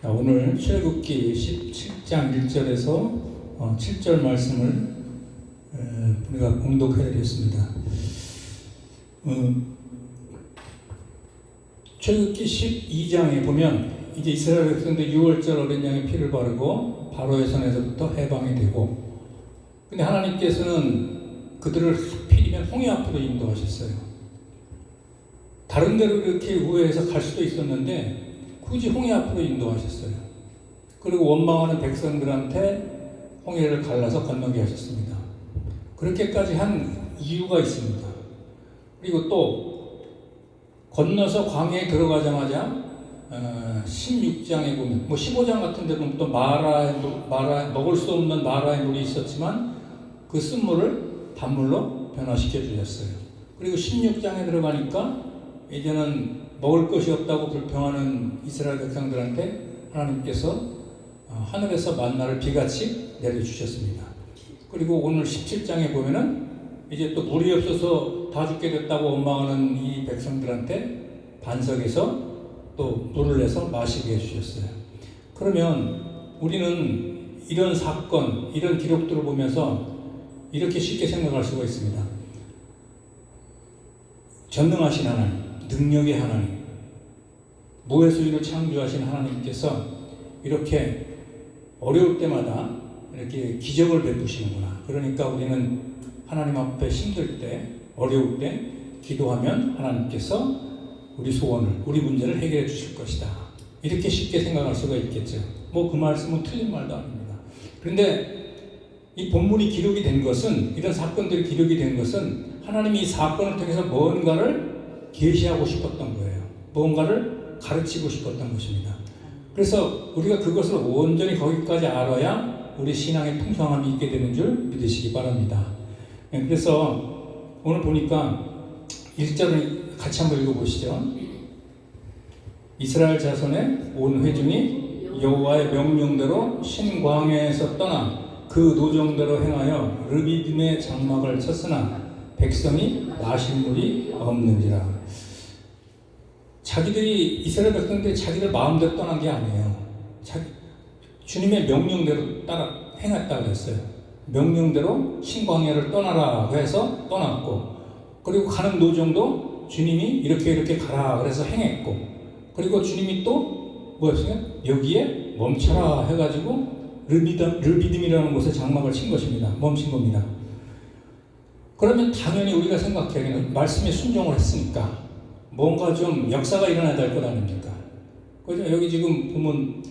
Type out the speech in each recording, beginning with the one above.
오늘 출애굽기 17장 1절에서 7절 말씀을 우리가 공독해 드렸습니다. 출애굽기 12장에 보면 이제 이스라엘 백성들 6월절 어린 양의 피를 바르고 바로의 손에서부터 해방이 되고, 근데 하나님께서는 그들을 하필이면 홍해 앞으로 인도하셨어요. 다른 데로 이렇게 우회해서 갈 수도 있었는데 굳이 홍해 앞으로 인도하셨어요. 그리고 원망하는 백성들한테 홍해를 갈라서 건너게 하셨습니다. 그렇게까지 한 이유가 있습니다. 그리고 또 건너서 광야에 들어가자마자 16장에 보면 15장 같은 데 보면 또 먹을 수 없는 마라의 물이 있었지만 그 쓴물을 단물로 변화시켜 주셨어요. 그리고 16장에 들어가니까 이제는 먹을 것이 없다고 불평하는 이스라엘 백성들한테 하나님께서 하늘에서 만나를 비같이 내려주셨습니다. 그리고 오늘 17장에 보면은 이제 또 물이 없어서 다 죽게 됐다고 원망하는 이 백성들한테 반석에서 또 물을 내서 마시게 해주셨어요. 그러면 우리는 이런 사건, 이런 기록들을 보면서 이렇게 쉽게 생각할 수가 있습니다. 전능하신 하나님, 능력의 하나님, 무에서 유를 창조하신 하나님께서 이렇게 어려울 때마다 이렇게 기적을 베푸시는구나. 그러니까 우리는 하나님 앞에 힘들 때, 어려울 때 기도하면 하나님께서 우리 소원을, 우리 문제를 해결해 주실 것이다. 이렇게 쉽게 생각할 수가 있겠죠. 그 말씀은 틀린 말도 아닙니다. 그런데 이 본문이 기록이 된 것은, 이런 사건들이 기록이 된 것은 하나님이 이 사건을 통해서 뭔가를 계시하고 싶었던 거예요. 뭔가를 가르치고 싶었던 것입니다. 그래서 우리가 그것을 온전히 거기까지 알아야 우리 신앙의 풍성함이 있게 되는 줄 믿으시기 바랍니다. 그래서 오늘 보니까 1절을 같이 한번 읽어보시죠. 이스라엘 자손의 온 회중이 여호와의 명령대로 신광야에서 떠나 그 노정대로 행하여 르비딤의 장막을 쳤으나 백성이 마실 물이 없는지라. 이스라엘 백성들이 자기들 마음대로 떠난 게 아니에요. 주님의 명령대로 따라 행했다고 했어요. 명령대로 신광야를 떠나라고 해서 떠났고, 그리고 가는 노정도 주님이 이렇게 가라 그래서 행했고, 그리고 주님이 또 뭐였어요? 여기에 멈춰라 해가지고 르비딤이라는 곳에 장막을 친 것입니다. 멈춘 겁니다. 그러면 당연히 우리가 생각하기에는 말씀에 순종을 했으니까 뭔가 좀 역사가 일어나야 될 것 아닙니까? 그죠? 여기 지금 보면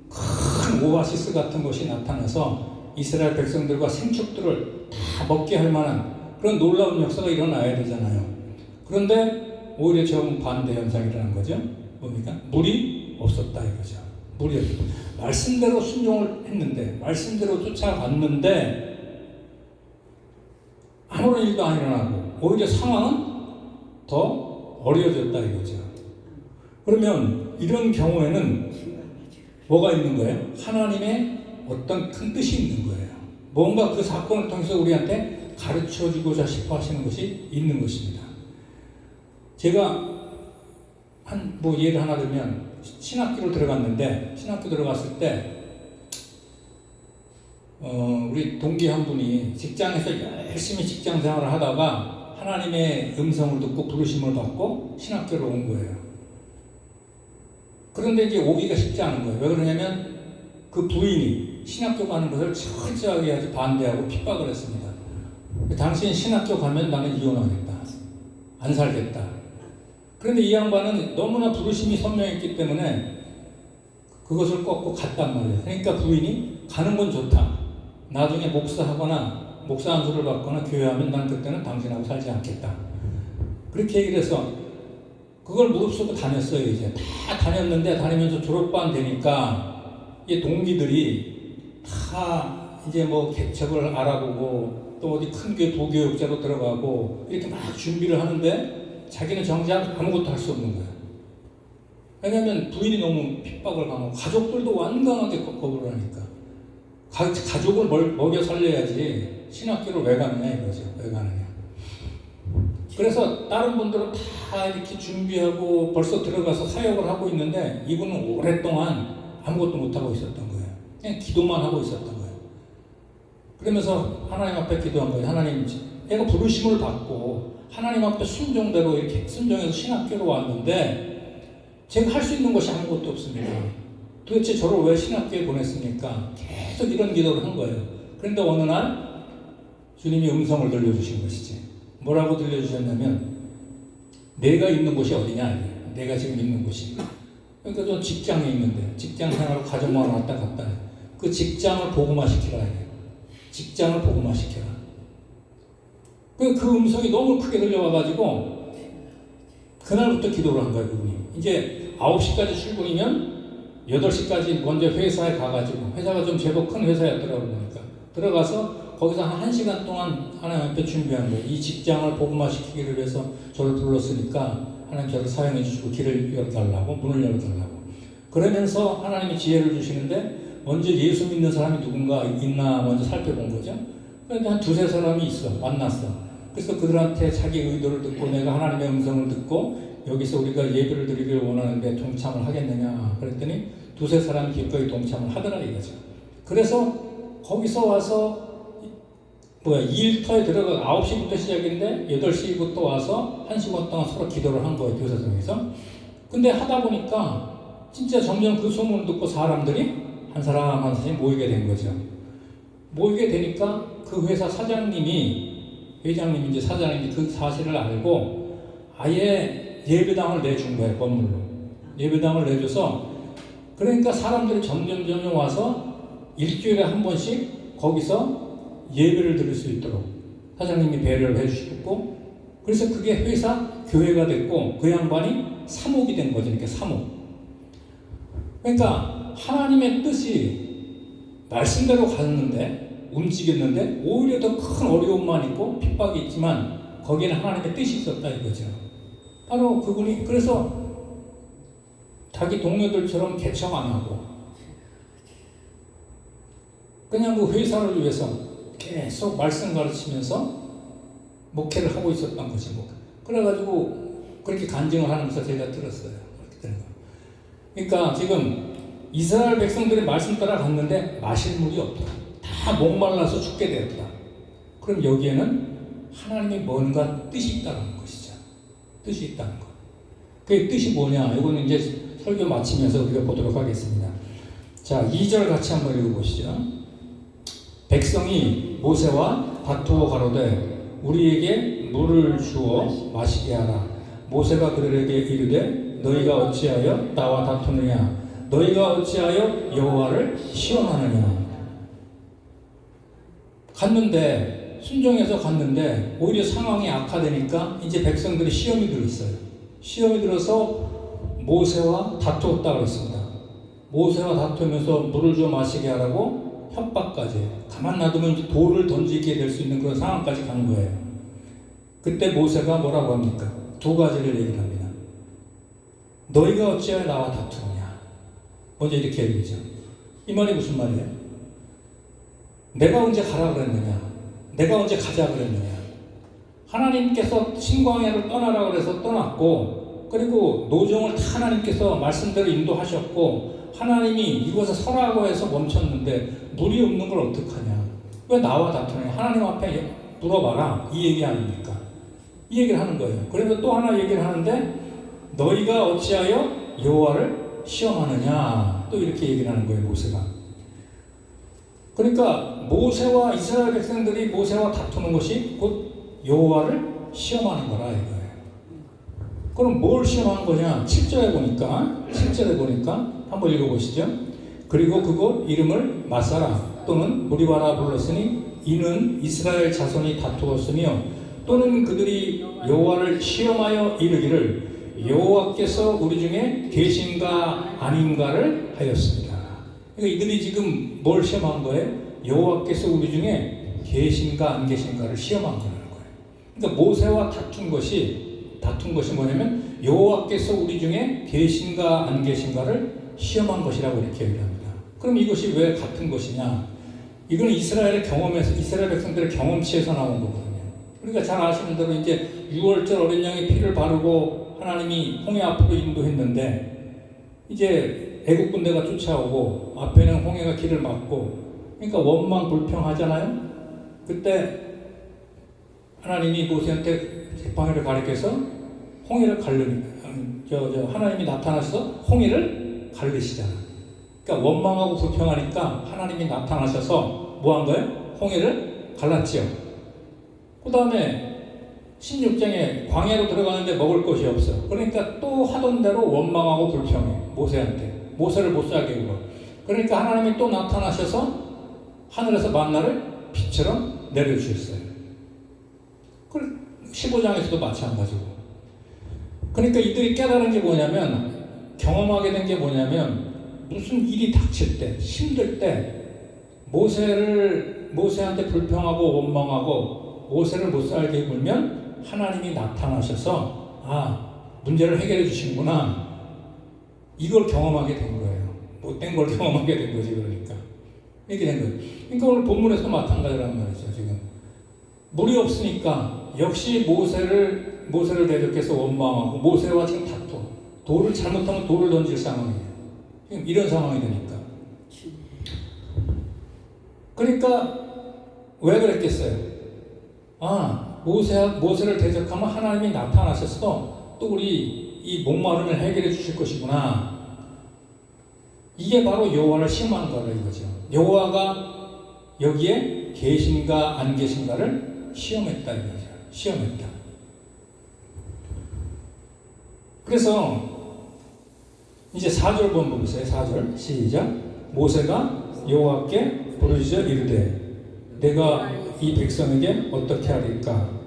큰 오아시스 같은 것이 나타나서 이스라엘 백성들과 생축들을 다 먹게 할 만한 그런 놀라운 역사가 일어나야 되잖아요. 그런데 오히려 정반대 현상이라는 거죠. 뭡니까? 물이 없었다 이거죠. 물이 없었다. 말씀대로 순종을 했는데, 말씀대로 쫓아갔는데 아무런 일도 안 일어나고 오히려 상황은 더 어려워졌다 이거죠. 그러면 이런 경우에는 뭐가 있는 거예요? 하나님의 어떤 큰 뜻이 있는 거예요. 뭔가 그 사건을 통해서 우리한테 가르쳐주고자 싶어 하시는 것이 있는 것입니다. 제가 예를 하나 들면, 신학교를 들어갔는데, 신학교 들어갔을 때 우리 동기 한 분이 직장에서 열심히 직장 생활을 하다가 하나님의 음성을 듣고 부르심을 받고 신학교로 온 거예요. 그런데 이제 오기가 쉽지 않은 거예요. 왜 그러냐면 그 부인이 신학교 가는 것을 철저하게 아주 반대하고 핍박을 했습니다. 당신 신학교 가면 나는 이혼하겠다. 안 살겠다. 그런데 이 양반은 너무나 부르심이 선명했기 때문에 그것을 꺾고 갔단 말이에요. 그러니까 부인이 가는 건 좋다. 나중에 목사하거나 목사 안수를 받거나 교회하면 난 그때는 당신하고 살지 않겠다. 그렇게 얘기를 해서 그걸 무릅쓰고 다녔어요. 이제 다 다녔는데, 다니면서 졸업반 되니까 이 동기들이 다 이제 개척을 알아보고 또 어디 큰 교회 부교육자로 들어가고 이렇게 막 준비를 하는데 자기는 정작 아무것도 할 수 없는 거야. 왜냐하면 부인이 너무 핍박을 당하고 가족들도 완강하게 거부를 하니까. 가족을 먹여 살려야지 신학교를 왜 가느냐 이거죠. 왜 가느냐. 그래서 다른 분들은 다 이렇게 준비하고 벌써 들어가서 사역을 하고 있는데 이분은 오랫동안 아무것도 못하고 있었던 거예요. 그냥 기도만 하고 있었던 거예요. 그러면서 하나님 앞에 기도한 거예요. 하나님, 내가 부르심을 받고 하나님 앞에 순종대로 이렇게 순종해서 신학교로 왔는데 제가 할 수 있는 것이 아무것도 없습니다. 도대체 저를 왜 신학교에 보냈습니까? 계속 이런 기도를 한 거예요. 그런데 어느 날 주님이 음성을 들려주신 것이지. 뭐라고 들려주셨냐면 내가 있는 곳이 어디냐? 내가 지금 있는 곳이. 그러니까 저 직장에 있는데 직장 생활로 가정만 왔다 갔다 해. 그 직장을 복음화시키라 해요. 직장을 복음화시켜라. 그 음성이 너무 크게 들려와가지고 그날부터 기도를 한 거예요. 그분이. 이제 9시까지 출근이면 8시까지 먼저 회사에 가가지고, 회사가 좀 제법 큰 회사였더라고요. 그러니까 들어가서 거기서 한 1시간 동안 하나님 앞에 준비한 거예요. 이 직장을 복음화시키기를 위해서 저를 불렀으니까 하나님 저를 사용해 주시고 길을 열어달라고, 문을 열어달라고. 그러면서 하나님이 지혜를 주시는데 먼저 예수 믿는 사람이 누군가 있나 먼저 살펴본 거죠. 그런데 한 2-3 사람이 있어. 만났어. 그래서 그들한테 자기 의도를 듣고 내가 하나님의 음성을 듣고 여기서 우리가 예배를 드리기를 원하는데 동참을 하겠느냐 그랬더니 2-3 사람이 기꺼이 동참을 하더라 이거죠. 그래서 거기서 와서 일터에 들어가 9시부터 시작인데 8시부터 와서 1시간 동안 서로 기도를 한 거예요. 교사성에서. 근데 하다 보니까 진짜 점점 그 소문을 듣고 사람들이 한 사람 한 사람씩 모이게 된 거죠. 모이게 되니까 그 회사 사장님이, 회장님인지 사장님인지 그 사실을 알고 아예 예배당을 내준 거예요. 건물로. 예배당을 내줘서 그러니까 사람들이 점점 와서 일주일에 한 번씩 거기서 예배를 드릴 수 있도록 사장님이 배려를 해주셨고, 그래서 그게 회사 교회가 됐고 그 양반이 사목이 된 거죠. 이렇게 사목. 그러니까 하나님의 뜻이 말씀대로 갔는데 움직였는데 오히려 더 큰 어려움만 있고 핍박이 있지만 거기에는 하나님의 뜻이 있었다 이거죠. 바로 그분이 그래서 자기 동료들처럼 개척 안 하고 그냥 그 회사를 위해서 계속 말씀 가르치면서 목회를 하고 있었던 거지 뭐. 그래가지고 그렇게 간증을 하면서 제가 들었어요. 그러니까 지금 이스라엘 백성들이 말씀 따라 갔는데 마실 물이 없다. 다 목말라서 죽게 되었다. 그럼 여기에는 하나님의 뭔가 뜻이 있다는 것이죠. 뜻이 있다는 것. 그 뜻이 뭐냐? 이거는 이제 설교 마치면서 우리가 보도록 하겠습니다. 자, 2절 같이 한번 읽어보시죠. 백성이 모세와 다투어 가로되 우리에게 물을 주어 마시게 하라. 모세가 그들에게 이르되 너희가 어찌하여 나와 다투느냐? 너희가 어찌하여 여호와를 시험하느냐? 갔는데 순종해서 갔는데 오히려 상황이 악화되니까 이제 백성들이 시험이 들었어요. 시험이 들어서 모세와 다투었다 그랬습니다. 모세와 다투면서 물을 줘 마시게 하라고 협박까지. 가만 놔두면 이제 돌을 던지게 될 수 있는 그런 상황까지 간 거예요. 그때 모세가 뭐라고 합니까? 2가지를 얘기를 합니다. 너희가 어찌하여 나와 다투느냐? 먼저 이렇게 얘기죠. 이 말이 무슨 말이에요? 내가 언제 가라 그랬느냐? 내가 언제 가자 그랬느냐? 하나님께서 신광야를 떠나라 그래서 떠났고, 그리고 노정을 다 하나님께서 말씀대로 인도하셨고, 하나님이 이곳에 서라고 해서 멈췄는데 물이 없는 걸 어떡하냐? 왜 나와 다투느냐? 하나님 앞에 물어봐라. 이 얘기 아닙니까? 이 얘기를 하는 거예요. 그래서 또 하나 얘기를 하는데 너희가 어찌하여 여호와를 시험하느냐? 또 이렇게 얘기를 하는 거예요. 모세가. 그러니까 모세와 이스라엘 백성들이 모세와 다투는 것이 곧 여호와를 시험하는 거라 이거예요. 그럼 뭘 시험하는 거냐? 7절에 보니까 한번 읽어보시죠. 그리고 그곳 이름을 마사라 또는 무리바라 불렀으니 이는 이스라엘 자손이 다투었으며 또는 그들이 여호와를 시험하여 이르기를 여호와께서 우리 중에 계신가 아닌가를 하였습니다. 그러니까 이들이 지금 뭘 시험한 거예요? 여호와께서 우리 중에 계신가 안 계신가를 시험한 거라는 거예요. 그러니까 모세와 다툰 것이 뭐냐면 여호와께서 우리 중에 계신가 안 계신가를 시험한 것이라고 이렇게 얘기합니다. 그럼 이것이 왜 같은 것이냐? 이건 이스라엘 백성들의 경험치에서 나온 거거든요. 우리가 잘 아시는 대로 이제 6월절 어린 양의 피를 바르고 하나님이 홍해 앞으로 인도했는데 이제 애국 군대가 쫓아오고 앞에는 홍해가 길을 막고 그러니까 원망 불평하잖아요. 그때 하나님이 모세한테 지팡이를 가리켜서 홍해를 하나님이 나타나서 홍해를 갈리시잖아. 그러니까 원망하고 불평하니까 하나님이 나타나셔서 뭐 한 거예요? 홍해를 갈랐지요. 그 다음에 16장에 광야로 들어가는데 먹을 것이 없어. 그러니까 또 하던 대로 원망하고 불평해. 모세한테. 모세를 못 살게 굴어. 그러니까 하나님이 또 나타나셔서 하늘에서 만나를 빛처럼 내려주셨어요. 15장에서도 마찬가지고. 그러니까 이들이 깨달은 게 뭐냐면, 경험하게 된 게 뭐냐면, 무슨 일이 닥칠 때, 힘들 때, 모세한테 불평하고 원망하고 모세를 못 살게 굴면 하나님이 나타나셔서 문제를 해결해 주시는구나. 이걸 경험하게 된 거예요. 못된 걸 경험하게 된 거지. 그러니까 이렇게 된 거예요. 그러니까 오늘 본문에서도 마찬가지라는 말이죠. 지금 물이 없으니까 역시 모세를 대적해서 원망하고 모세와 지금 다투어. 돌을 잘못하면 돌을 던질 상황이에요. 지금 이런 상황이 되니까. 그러니까 왜 그랬겠어요? 모세를 대적하면 하나님이 나타나셔서 또 우리 이 목마름을 해결해 주실 것이구나. 이게 바로 여호와를 시험하는 거다 이거죠. 여호와가 여기에 계신가 안 계신가를 시험했다 이거죠. 시험했다. 그래서 이제 4절 본문 보세요. 4절 시작. 모세가 여호와께 부르짖어 이르되 내가 이 백성에게 어떻게 하리까?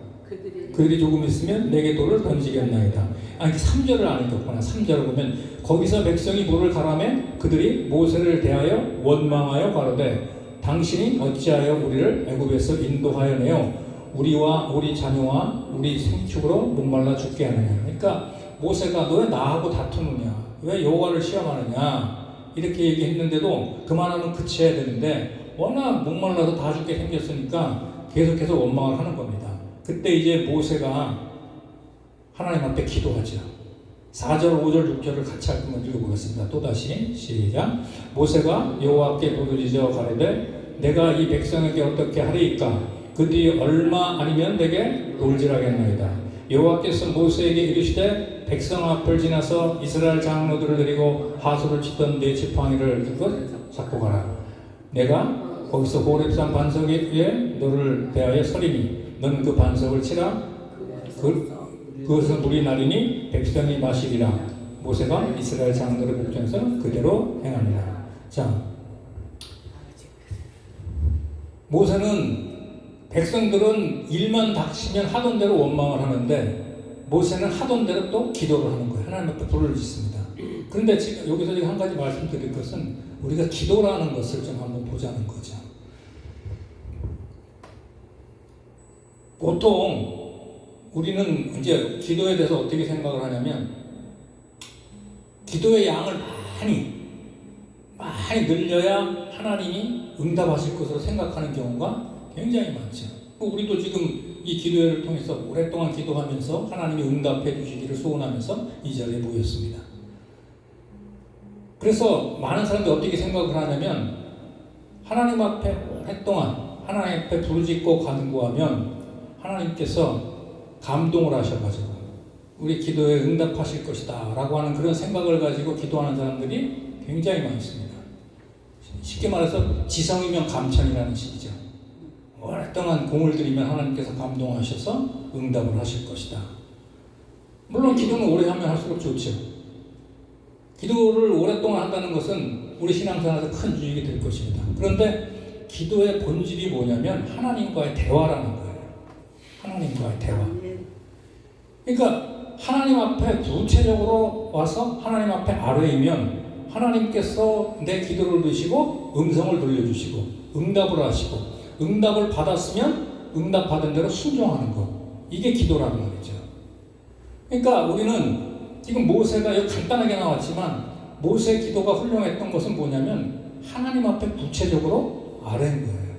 그들이 조금 있으면 내게 돌을 던지겠나이다. 3절을 안 읽었구나. 3절을 보면 거기서 백성이 물을 가라매 그들이 모세를 대하여 원망하여 가로되 당신이 어찌하여 우리를 애굽에서 인도하여 내어 우리와 우리 자녀와 우리 생축으로 목말라 죽게 하느냐. 그러니까 모세가 너 왜 나하고 다투느냐, 왜 여호와를 시험하느냐 이렇게 얘기했는데도 그만하면 그쳐야 되는데 워낙 목말라서 다 죽게 생겼으니까 계속해서 원망을 하는 겁니다. 그때 이제 모세가 하나님 앞에 기도하죠. 4절, 5절, 6절을 같이 한번 읽어보겠습니다. 또다시 시작. 모세가 여호와께 부르짖어 가로되 내가 이 백성에게 어떻게 하리이까? 그들이 얼마 아니면 내게 돌질하겠나이다. 여호와께서 모세에게 이르시되 백성 앞을 지나서 이스라엘 장로들을 데리고 하수를 치던 네 지팡이를 잡고 가라. 내가 거기서 호렙산 반석 위에 너를 대하여 서리니 너는 그 반석을 치라. 그것은 물이 나리니 백성이 마시리라. 모세가 이스라엘 장로들의 복종에서 그대로 행하니라. 자, 모세는 백성들은 일만 닥치면 하던 대로 원망을 하는데 모세는 하던 대로 또 기도를 하는 거예요. 하나님 앞에 불을 짓습니다. 그런데 지금 여기서 한 가지 말씀드릴 것은 우리가 기도라는 것을 좀 한번 보자는 거죠. 보통 우리는 이제 기도에 대해서 어떻게 생각을 하냐면 기도의 양을 많이 늘려야 하나님이 응답하실 것으로 생각하는 경우가 굉장히 많죠. 우리도 지금 이 기도회를 통해서 오랫동안 기도하면서 하나님이 응답해 주시기를 소원하면서 이 자리에 모였습니다. 그래서 많은 사람들이 어떻게 생각을 하냐면 하나님 앞에 오랫동안 하나님 앞에 부르짖고 간구하면 하나님께서 감동을 하셔가지고 우리 기도에 응답하실 것이다 라고 하는 그런 생각을 가지고 기도하는 사람들이 굉장히 많습니다. 쉽게 말해서 지성이면 감천이라는 식이죠. 오랫동안 공을 들이면 하나님께서 감동하셔서 응답을 하실 것이다. 물론 기도는 오래 하면 할수록 좋죠. 기도를 오랫동안 한다는 것은 우리 신앙생활에서 큰 유익이 될 것입니다. 그런데 기도의 본질이 뭐냐면 하나님과의 대화라는 거예요. 하나님과의 대화. 그러니까 하나님 앞에 구체적으로 와서 하나님 앞에 아뢰이면 하나님께서 내 기도를 들으시고 음성을 들려주시고 응답을 하시고 응답을 받았으면 응답받은 대로 순종하는 것. 이게 기도라는 말이죠. 그러니까 우리는 지금 모세가 여기 간단하게 나왔지만 모세의 기도가 훌륭했던 것은 뭐냐면 하나님 앞에 구체적으로 아뢰는 거예요.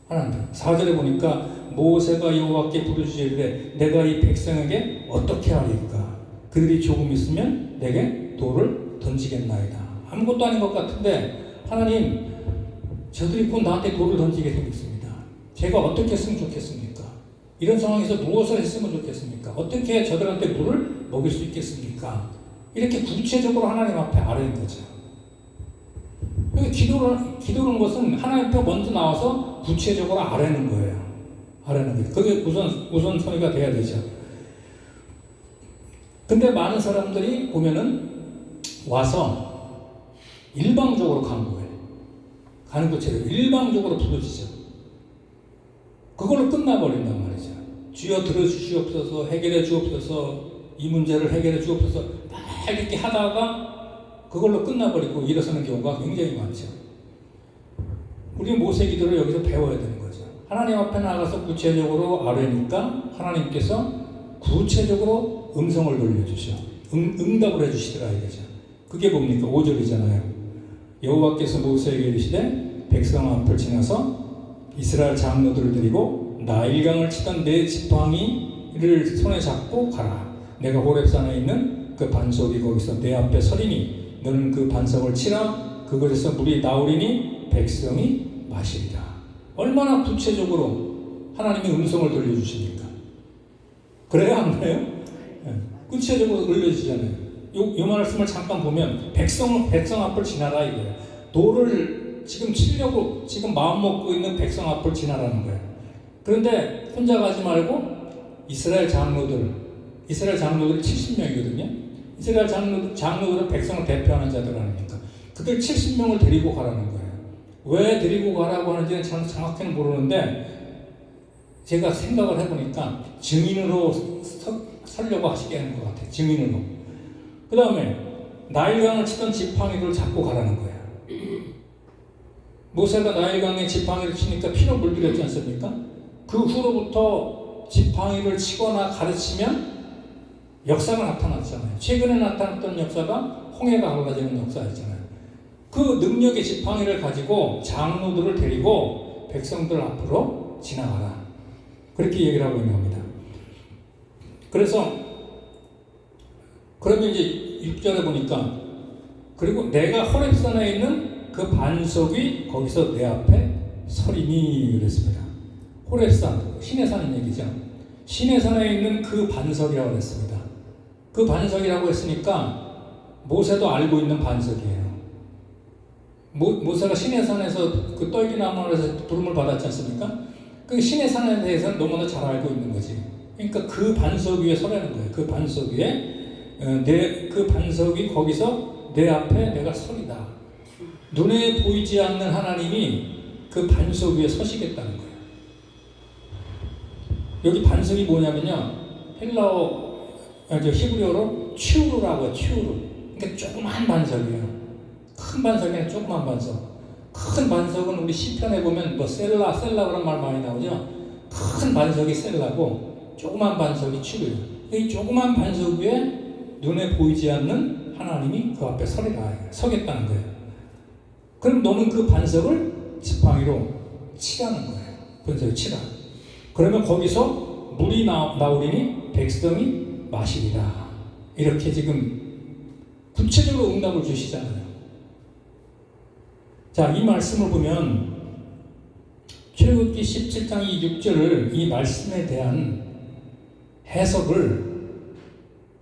하나님. 4절에 보니까 모세가 여호와께 부르짖으되 내가 이 백성에게 어떻게 하리까? 그들이 조금 있으면 내게 돌을 던지겠나이다. 아무것도 아닌 것 같은데 하나님, 저들이 곧 나한테 돌을 던지게 생겼습니다. 제가 어떻게 했으면 좋겠습니까? 이런 상황에서 무엇을 했으면 좋겠습니까? 어떻게 저들한테 물을 먹일 수 있겠습니까? 이렇게 구체적으로 하나님 앞에 아뢰는 거죠. 기도는 것은 하나님 앞에 먼저 나와서 구체적으로 아뢰는 거예요. 아뢰는 거예요. 그게 우선순위가 돼야 되죠. 근데 많은 사람들이 보면은 와서 일방적으로 간구해요. 간구체로 일방적으로 부르짖어. 그걸로 끝나버린단 말이죠. 주여 들어주시옵소서, 해결해 주옵소서, 이 문제를 해결해 주옵소서, 막 이렇게 하다가 그걸로 끝나버리고 일어서는 경우가 굉장히 많죠. 우리 모세 기도를 여기서 배워야 되는 거죠. 하나님 앞에 나가서 구체적으로 아뢰니까 하나님께서 구체적으로 음성을 돌려주셔. 응답을 해주시더라 이거죠. 그게 뭡니까? 5절이잖아요. 여호와께서 모세에게 이르시되 백성 앞을 지나서 이스라엘 장로들을 데리고 나일강을 치던 네 지팡이를 손에 잡고 가라. 내가 호렙산에 있는 그 반석이 거기서 내 앞에 서리니 너는 그 반석을 치라. 그것에서 물이 나오리니 백성이 마시리라. 얼마나 구체적으로 하나님의 음성을 돌려주십니까? 그래요? 안 그래요? 네. 구체적으로 돌려주잖아요. 요 말씀을 잠깐 보면 백성 앞을 지나라 이거예요. 돌을 지금 치려고 지금 마음 먹고 있는 백성 앞을 지나라는 거예요. 그런데 혼자 가지 말고 이스라엘 장로들이 70명이거든요. 이스라엘 장로들은 백성을 대표하는 자들 아닙니까? 그들 70명을 데리고 가라는 거예요. 왜 데리고 가라고 하는지는 정확히는 모르는데 제가 생각을 해보니까 증인으로 서려고 하시게 하는 것 같아요. 증인으로. 그 다음에 나일강을 치던 지팡이를 잡고 가라는 거예요. 모세가 나일강에 지팡이를 치니까 피로 물들였지 않습니까? 그 후로부터 지팡이를 치거나 가르치면 역사가 나타났잖아요. 최근에 나타났던 역사가 홍해가 갈라지는 역사였잖아요. 그 능력의 지팡이를 가지고 장로들을 데리고 백성들 앞으로 지나가라. 그렇게 얘기를 하고 있는 겁니다. 그래서 그러면 이제 6절에 보니까 그리고 내가 호렙산에 있는 그 반석이 거기서 내 앞에 서리니 그랬습니다. 호렙산, 시내산인 얘기죠. 시내산에 있는 그 반석이라고 했습니다. 그 반석이라고 했으니까 모세도 알고 있는 반석이에요. 모세가 시내산에서 그 떨기나무에서 부름을 받았지 않습니까? 그 시내산에 대해서는 너무나 잘 알고 있는 거지. 그러니까 그 반석 위에 서라는 거예요. 그 반석 위에 그 반석이 거기서 내 앞에 내가 서리다. 눈에 보이지 않는 하나님이 그 반석 위에 서시겠다는 거예요. 여기 반석이 뭐냐면요, 히브리어로 츄루라고 해요. 츄루. 그러니까 조그만 반석이에요. 큰 반석이 아니라 조그만 반석. 큰 반석은 우리 시편에 보면 뭐 셀라 그런 말 많이 나오죠. 큰 반석이 셀라고 조그만 반석이 츄루예요. 이 조그만 반석 위에 눈에 보이지 않는 하나님이 그 앞에 서겠다는 거예요. 그럼 너는 그 반석을 지팡이로 치라는 거예요. 반석을 치라. 그러면 거기서 물이 나오리니 백성이 마시리라. 이렇게 지금 구체적으로 응답을 주시잖아요. 자, 이 말씀을 보면 출애굽기 17장 6절을 이 말씀에 대한 해석을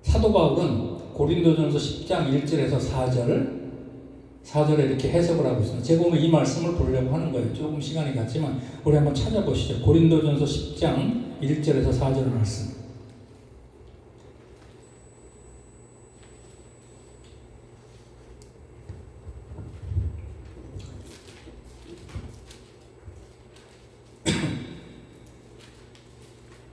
사도 바울은 고린도전서 10장 1절에서 4절에 이렇게 해석을 하고 있습니다. 제가 오늘 이 말씀을 보려고 하는 거예요. 조금 시간이 갔지만 우리 한번 찾아보시죠. 고린도전서 10장 1절에서 4절 말씀.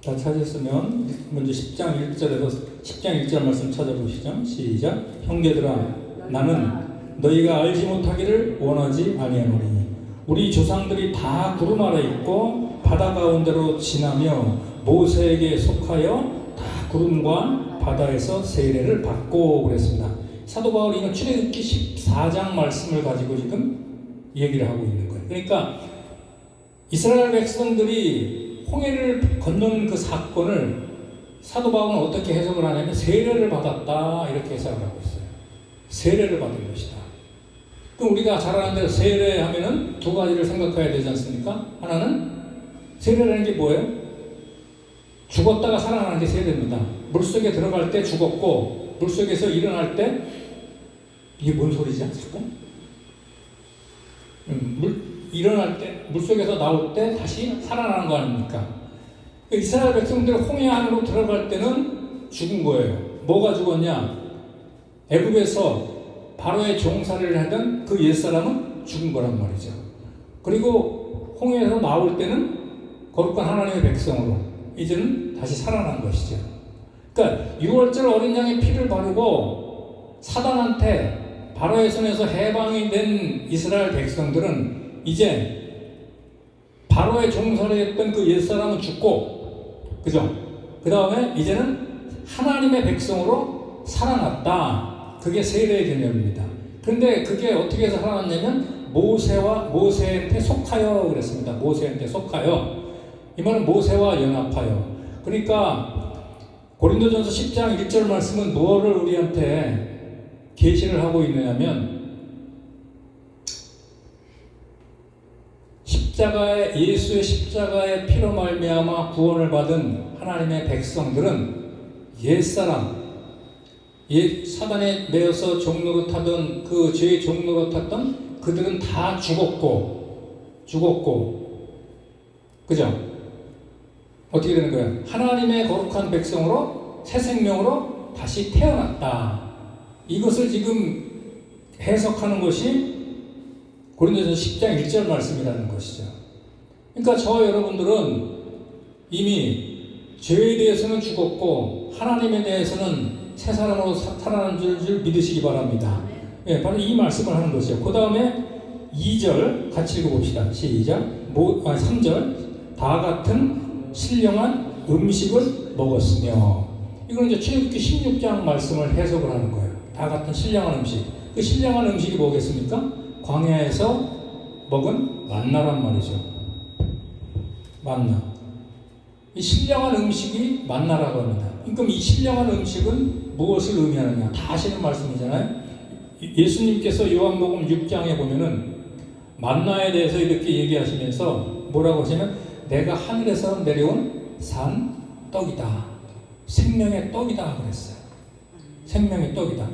다 찾았으면 먼저 10장 1절 말씀 찾아보시죠. 시작. 형제들아, 나는 너희가 알지 못하기를 원하지 아니하노니 우리 조상들이 다 구름 아래 있고 바다 가운데로 지나며 모세에게 속하여 다 구름과 바다에서 세례를 받고 그랬습니다. 사도 바울이 이건 출애굽기 14장 말씀을 가지고 지금 얘기를 하고 있는 거예요. 그러니까 이스라엘 백성들이 홍해를 건너는 그 사건을 사도 바울은 어떻게 해석을 하냐면 세례를 받았다 이렇게 해석을 하고 있어요. 세례를 받은 것이다. 그럼 우리가 잘 아는 대로 세례하면은 두 가지를 생각해야 되지 않습니까? 하나는 세례라는 게 뭐예요? 죽었다가 살아나는 게 세례입니다. 물속에 들어갈 때 죽었고 물속에서 일어날 때 이게 뭔 소리지? 잠깐. 일어날 때 물속에서 나올 때 다시 살아나는 거 아닙니까? 이스라엘 백성들 홍해 안으로 들어갈 때는 죽은 거예요. 뭐가 죽었냐? 애굽에서 바로의 종살이를 하던 그 옛사람은 죽은 거란 말이죠. 그리고 홍해에서 나올 때는 거룩한 하나님의 백성으로 이제는 다시 살아난 것이죠. 그러니까 6월절 어린 양의 피를 바르고 사단한테 바로의 손에서 해방이 된 이스라엘 백성들은 이제 바로의 종살이했던 그 옛사람은 죽고, 그죠? 그 다음에 이제는 하나님의 백성으로 살아났다. 그게 세례의 개념입니다. 그런데 그게 어떻게 해서 살아났냐면 모세한테 속하여 그랬습니다. 모세한테 속하여. 이 말은 모세와 연합하여. 그러니까 고린도전서 10장 1절 말씀은 뭐를 우리한테 계시를 하고 있느냐면 예수의 십자가의 피로 말미암아 구원을 받은 하나님의 백성들은 옛사람, 사단에 매여서 종노릇하던 그 죄의 종노릇하던 그들은 다 죽었고, 그죠? 어떻게 되는 거예요? 하나님의 거룩한 백성으로 새 생명으로 다시 태어났다. 이것을 지금 해석하는 것이 고린도전서 10장 1절 말씀이라는 것이죠. 그러니까 저 여러분들은 이미 죄에 대해서는 죽었고 하나님에 대해서는 새 사람으로 살아난 줄 믿으시기 바랍니다. 예, 바로 이 말씀을 하는 것이죠. 그 다음에 2절 같이 읽어봅시다. 시작. 3절. 다 같은 신령한 음식을 먹었으며. 이건 이제 출애굽기 16장 말씀을 해석을 하는 거예요. 다 같은 신령한 음식. 그 신령한 음식이 뭐겠습니까? 광야에서 먹은 만나란 말이죠. 만나. 이 신령한 음식이 만나라고 합니다. 그럼 이 신령한 음식은 무엇을 의미하느냐? 다 아시는 말씀이잖아요. 예수님께서 요한복음 6장에 보면은 만나에 대해서 이렇게 얘기하시면서 뭐라고 하시면 내가 하늘에서 내려온 산 떡이다. 생명의 떡이다 그랬어요. 생명의 떡이다.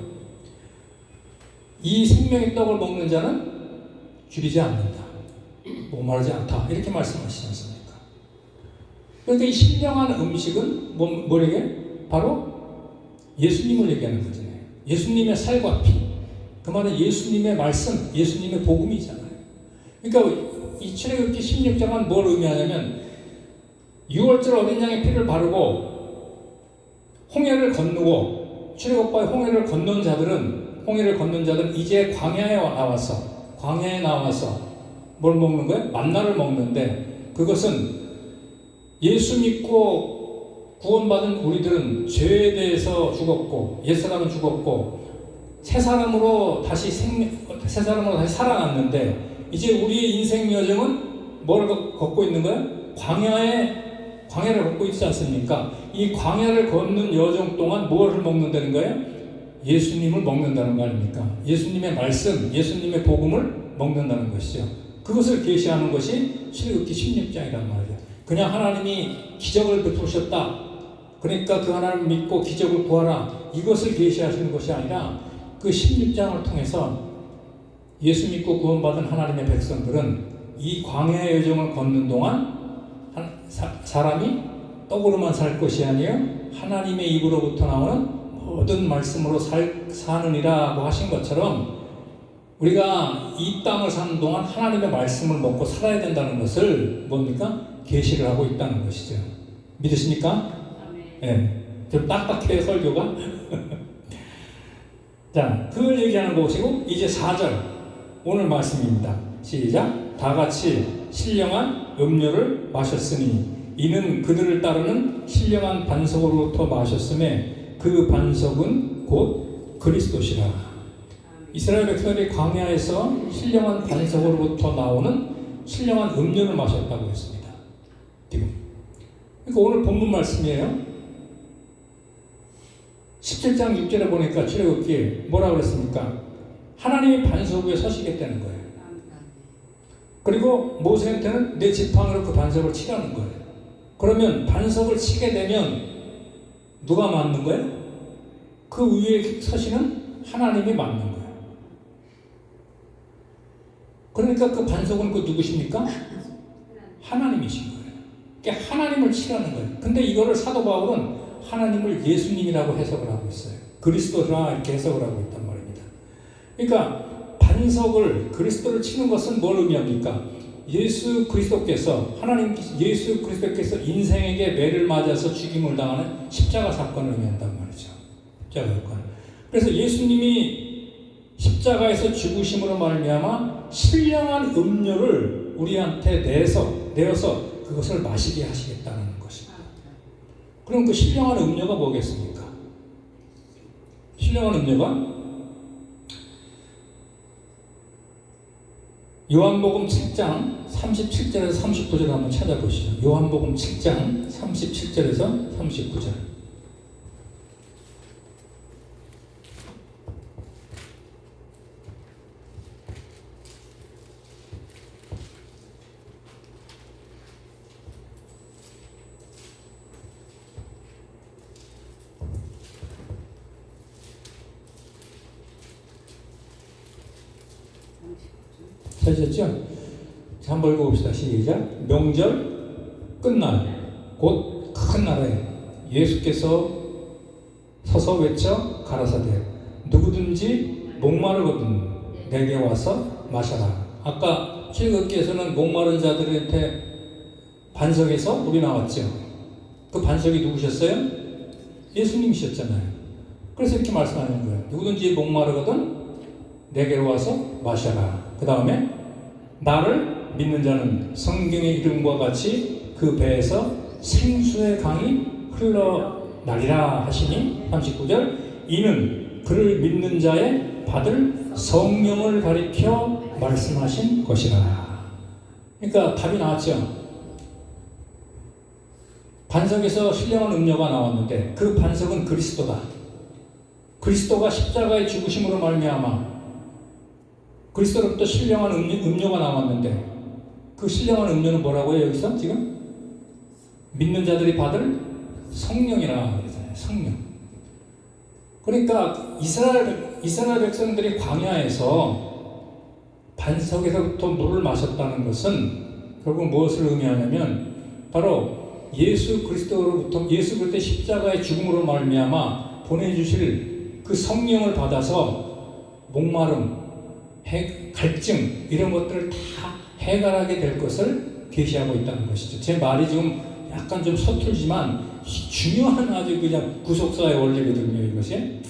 이 생명의 떡을 먹는 자는 줄이지 않는다. 목마르지 않다. 이렇게 말씀하시지 않습니까? 그러니까 이 신령한 음식은 뭐래게? 바로 예수님을 얘기하는 거잖아요. 예수님의 살과 피. 그 말은 예수님의 말씀, 예수님의 복음이잖아요. 그러니까 이 출애굽기 16장은 뭘 의미하냐면 6월절 어린 양의 피를 바르고 홍해를 건너고 출애굽바의 홍해를 건넌 자들은 이제 광야에 나와서 뭘 먹는 거예요? 만나를 먹는데 그것은 예수 믿고 구원받은 우리들은 죄에 대해서 죽었고 옛사람은 죽었고 새 사람으로 다시 살아났는데 이제 우리의 인생 여정은 뭘 걷고 있는 거예요? 광야를 걷고 있지 않습니까? 이 광야를 걷는 여정 동안 무엇을 먹는다는 거예요? 예수님을 먹는다는 거 아닙니까? 예수님의 말씀, 예수님의 복음을 먹는다는 것이죠. 그것을 계시하는 것이 출애굽기 16장이란 말이에요. 그냥 하나님이 기적을 베푸셨다. 그러니까 그 하나님을 믿고 기적을 구하라. 이것을 계시하시는 것이 아니라 그 16장을 통해서 예수 믿고 구원받은 하나님의 백성들은 이 광야의 여정을 걷는 동안 사람이 떡으로만 살 것이 아니요 하나님의 입으로부터 나오는 모든 말씀으로 사느니라고 하신 것처럼 우리가 이 땅을 사는 동안 하나님의 말씀을 먹고 살아야 된다는 것을 뭡니까? 계시를 하고 있다는 것이죠. 믿으십니까? 예. 네. 좀 딱딱해요 설교가. 자, 그걸 얘기하는 것이고 이제 4절 오늘 말씀입니다. 시작. 다 같이 신령한 음료를 마셨으니 이는 그들을 따르는 신령한 반석으로부터 마셨음에 그 반석은 곧 그리스도시라. 이스라엘 백성들이 광야에서 신령한 반석으로부터 나오는 신령한 음료를 마셨다고 했습니다. 지금. 그러니까 오늘 본문 말씀이에요. 17장 6절에 보니까 출애굽기에 뭐라고 그랬습니까? 하나님이 반석 위에 서시겠다는 거예요. 그리고 모세한테는 내 지팡이로 그 반석을 치라는 거예요. 그러면 반석을 치게 되면 누가 맞는 거예요? 그 위에 서시는 하나님이 맞는 거예요. 그러니까 그 반석은 그 누구십니까? 하나님이신 거예요. 그러니까 하나님을 치라는 거예요. 근데 이거를 사도 바울은 하나님을 예수님이라고 해석을 하고 있어요. 그리스도라 이렇게 해석을 하고 있단 말입니다. 그러니까 반석을 그리스도를 치는 것은 뭘 의미합니까? 예수 그리스도께서 인생에게 매를 맞아서 죽임을 당하는 십자가 사건을 의미한단 말이죠. 십자가 사건. 그래서 예수님이 십자가에서 죽으심으로 말미암아 신령한 음료를 우리한테 내어서 그것을 마시게 하시겠다는 것입니다. 그럼 그 신령한 음료가 뭐겠습니까? 신령한 음료가 요한복음 7장 37절에서 39절 한번 찾아보시죠. 요한복음 7장 37절에서 39절. 찾으셨죠? 한번 읽어봅시다. 시작. 명절 끝날 곧 큰 날에 예수께서 서서 외쳐 가라사대 누구든지 목마르거든 내게 와서 마셔라. 아까 출애굽기에서는 목마른 자들한테 반석에서 물이 나왔죠. 그 반석이 누구셨어요? 예수님이셨잖아요. 그래서 이렇게 말씀하는 거예요. 누구든지 목마르거든 내게로 와서 마셔라. 그 다음에 나를 믿는 자는 성경의 이름과 같이 그 배에서 생수의 강이 흘러나리라 하시니 39절 이는 그를 믿는 자의 받을 성령을 가리켜 말씀하신 것이라. 그러니까 답이 나왔죠. 반석에서 신령한 음료가 나왔는데 그 반석은 그리스도다. 그리스도가 십자가의 죽으심으로 말미암아 그리스도로부터 신령한 음료가 나왔는데 그 신령한 음료는 뭐라고요? 여기서 지금 믿는 자들이 받을 성령이라 그러잖아요. 성령. 그러니까 이스라엘 백성들이 광야에서 반석에서부터 물을 마셨다는 것은 결국 무엇을 의미하냐면 바로 예수 그리스도의 십자가의 죽음으로 말미암아 보내주실 그 성령을 받아서 목마름, 갈증 이런 것들을 다 해결하게 될 것을 계시하고 있다는 것이죠. 제 말이 좀 약간 좀 서툴지만 중요한 아주 그냥 구속사의 원리거든요. 이것이.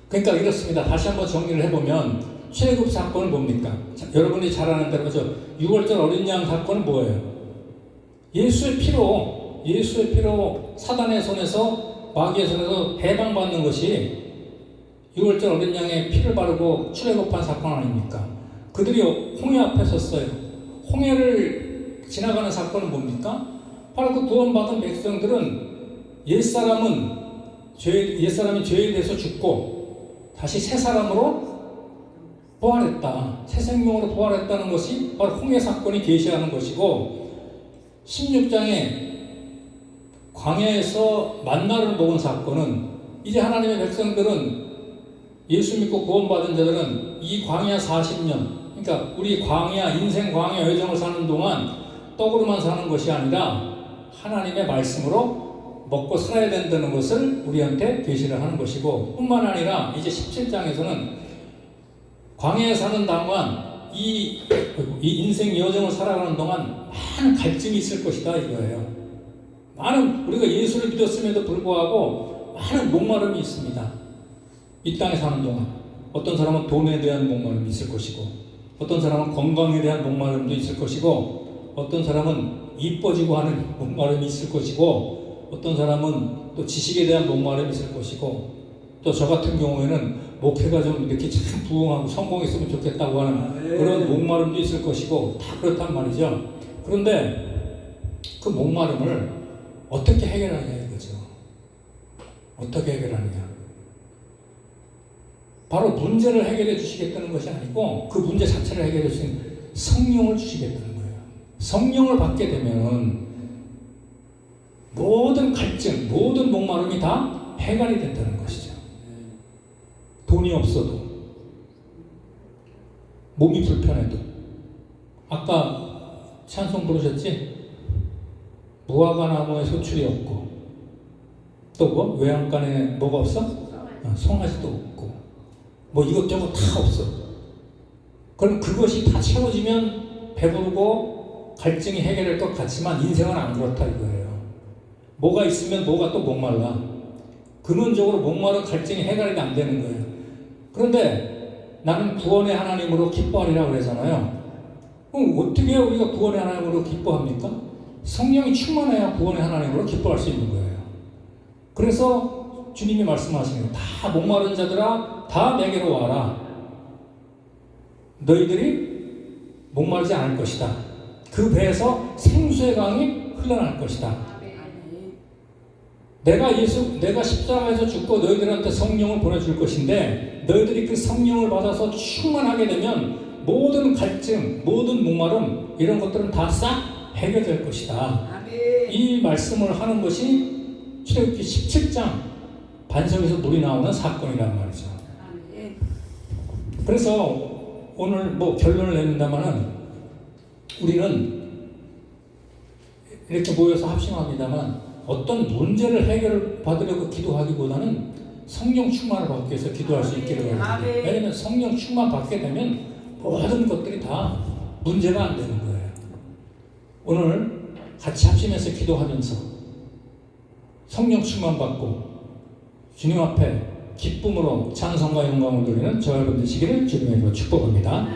그러니까 이렇습니다. 다시 한번 정리를 해보면 출애굽 사건은 뭡니까? 자, 여러분이 잘 아는 대로 6월절 어린 양 사건은 뭐예요? 예수의 피로 사단의 손에서 마귀의 손에서 해방받는 것이 6월절 어린 양의 피를 바르고 출애굽한 사건 아닙니까? 그들이 홍해 앞에 섰어요. 홍해를 지나가는 사건은 뭡니까? 바로 그 구원받은 백성들은 옛사람이 죄에 대해서 죽고 다시 새 사람으로 부활했다. 새 생명으로 부활했다는 것이 바로 홍해 사건이 계시하는 것이고 16장에 광야에서 만나를 먹은 사건은 이제 하나님의 백성들은 예수 믿고 구원받은 자들은 이 광야 40년 그러니까 우리 인생 광야 여정을 사는 동안 떡으로만 사는 것이 아니라 하나님의 말씀으로 먹고 살아야 된다는 것을 우리한테 계시를 하는 것이고 뿐만 아니라 이제 17장에서는 광야에 사는 동안 이 인생 여정을 살아가는 동안 많은 갈증이 있을 것이다 이거예요. 우리가 예수를 믿었음에도 불구하고 많은 목마름이 있습니다. 이 땅에 사는 동안 어떤 사람은 돈에 대한 목마름이 있을 것이고 어떤 사람은 건강에 대한 목마름도 있을 것이고 어떤 사람은 이뻐지고 하는 목마름이 있을 것이고 어떤 사람은 또 지식에 대한 목마름이 있을 것이고 또 저 같은 경우에는 목회가 좀 이렇게 참 부흥하고 성공했으면 좋겠다고 하는 그런 목마름도 있을 것이고 다 그렇단 말이죠. 그런데 그 목마름을 어떻게 해결하냐 이거죠. 어떻게 해결하느냐. 바로 문제를 해결해 주시겠다는 것이 아니고 그 문제 자체를 해결해 주시는 성령을 주시겠다는 거예요. 성령을 받게 되면 모든 갈증, 모든 목마름이 다 해결이 된다는 것이죠. 돈이 없어도, 몸이 불편해도, 아까 찬송 부르셨지? 무화과 나무에 소출이 없고, 또 뭐? 외양간에 뭐가 없어? 송아지도 없고, 뭐 이것저것 다 없어. 그럼 그것이 다 채워지면 배부르고 갈증이 해결될 것 같지만 인생은 안 그렇다 이거예요. 뭐가 있으면 뭐가 또 목말라. 근원적으로 목마른 갈증이 해결이 안 되는 거예요. 그런데 나는 구원의 하나님으로 기뻐하리라고 그러잖아요. 그럼 어떻게 우리가 구원의 하나님으로 기뻐합니까? 성령이 충만해야 구원의 하나님으로 기뻐할 수 있는 거예요. 그래서 주님이 말씀하시는 거예요. 다 목마른 자들아 다 내게로 와라. 너희들이 목마르지 않을 것이다. 그 배에서 생수의 강이 흘러날 것이다. 내가 십자가에서 죽고 너희들한테 성령을 보내줄 것인데 너희들이 그 성령을 받아서 충만하게 되면 모든 갈증, 모든 목마름 이런 것들은 다 싹 해결될 것이다. 이 말씀을 하는 것이 출애굽기 17장 반석에서 물이 나오는 사건이란 말이죠. 그래서 오늘 뭐 결론을 내는다마는 우리는 이렇게 모여서 합심합니다만 어떤 문제를 해결받으려고 기도하기보다는 성령 충만을 받기 위해서 기도할 수 있기를 바랍니다. 왜냐하면 성령 충만 받게 되면 모든 것들이 다 문제가 안 되는 거예요. 오늘 같이 합심해서 기도하면서 성령 충만 받고 주님 앞에 기쁨으로 찬송과 영광을 돌리는 저와 여러분 되시기를 주님의 이름으로 축복합니다.